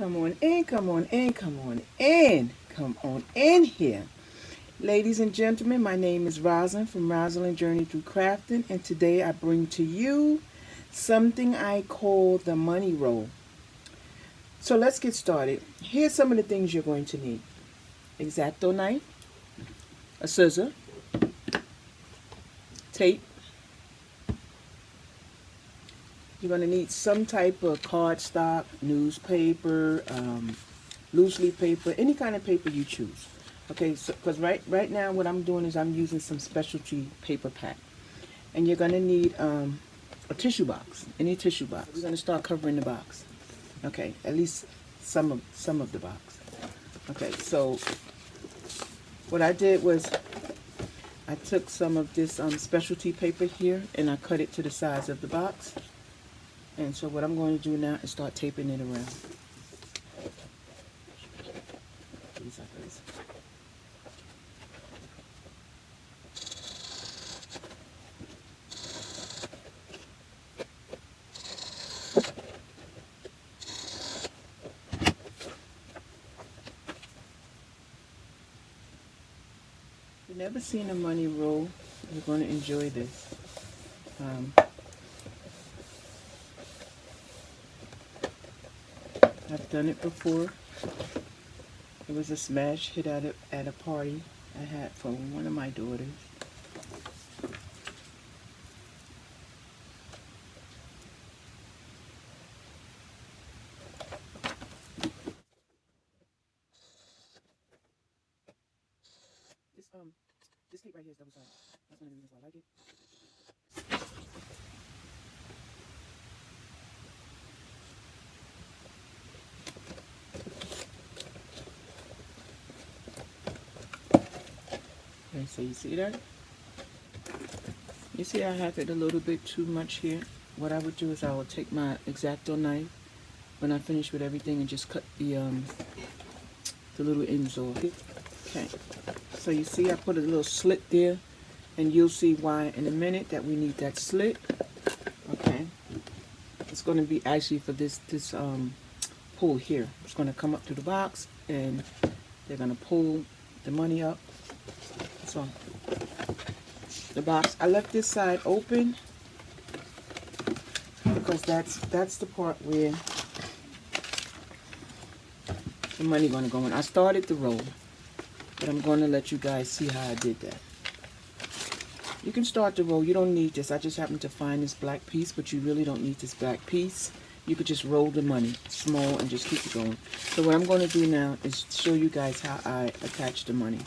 Come on in, come on in, come on in. Come on in here. Ladies and gentlemen, my name is Rosalind from Rosalind Journey Through Crafting, and today I bring to you something I call the money roll. So let's get started. Here's some of the things you're going to need. X-Acto knife, a scissor, tape. You're going to need some type of cardstock, newspaper, loose leaf paper, any kind of paper you choose. Okay, so because right now what I'm doing is I'm using some specialty paper pack. And you're going to need a tissue box, any tissue box. We're going to start covering the box. Okay, at least some of the box. Okay, so what I did was I took some of this specialty paper here and I cut it to the size of the box. And so what I'm going to do now is start taping it around. If you've never seen a money roll, you're going to enjoy this. I've done it before. It was a smash hit at a party I had for one of my daughters. This tape right here is double sided. That's one of the reasons why I like it. Okay, so you see that? You see I have it a little bit too much here. What I would do is I would take my X-Acto knife when I finish with everything and just cut the little ends off. Okay, so you see I put a little slit there, and you'll see why in a minute that we need that slit. Okay, it's going to be actually for this pull here. It's going to come up to the box and they're going to pull the money up. So the box, I left this side open because that's the part where the money going to go in. I started the roll, but I'm going to let you guys see how I did that. You can start the roll. You don't need this. I just happened to find this black piece, but you really don't need this black piece. You could just roll the money small and just keep it going. So what I'm going to do now is show you guys how I attach the money.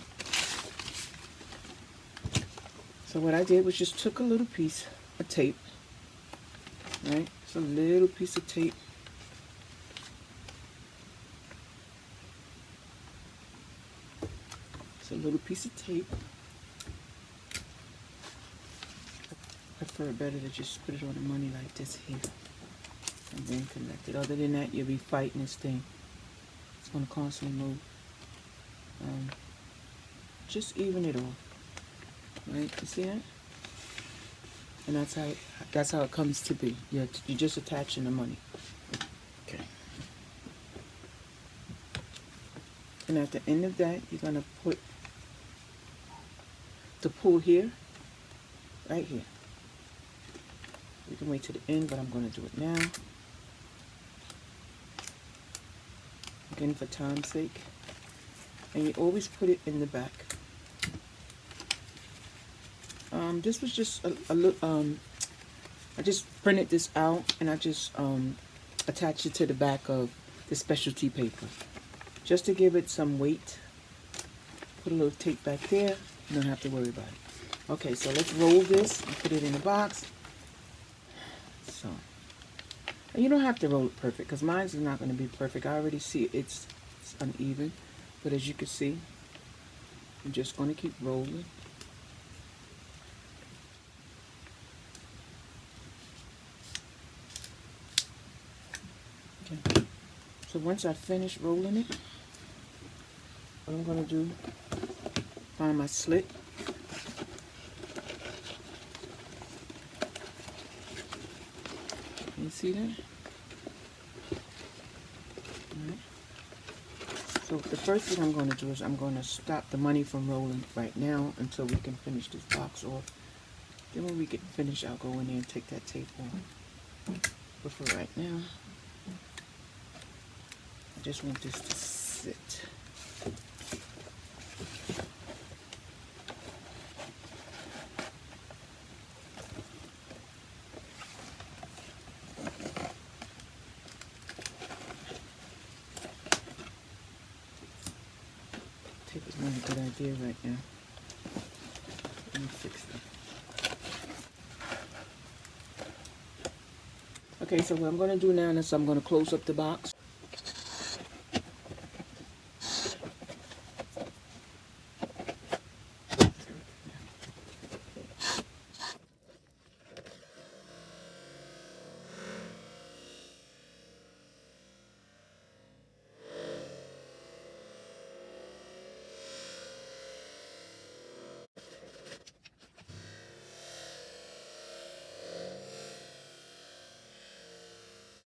So what I did was just took a little piece of tape, right? It's a little piece of tape. It's a little piece of tape. I prefer it better to just put it on the money like this here and then connect it. Other than that, you'll be fighting this thing. It's going to constantly move. Just even it off. Right, you see that? And that's how it comes to be. You're just attaching the money. Okay. And at the end of that, you're gonna put the pull here, right here. You can wait to the end, but I'm gonna do it now. Again, for time's sake. And you always put it in the back. This was just a little, I just printed this out and I just attached it to the back of the specialty paper. Just to give it some weight. Put a little tape back there. You don't have to worry about it. Okay, so let's roll this and put it in the box. So, and you don't have to roll it perfect because mine is not going to be perfect. I already see it's uneven. But as you can see, I'm just going to keep rolling. Okay. So once I finish rolling it, what I'm going to do, find my slit. You see that? All right. So the first thing I'm going to do is I'm going to stop the money from rolling right now until we can finish this box off. Then when we get finished, I'll go in there and take that tape off. But for right now, I just want this to sit. Tape is not a good idea right now. Let me fix that. Okay, so what I'm going to do now is I'm going to close up the box.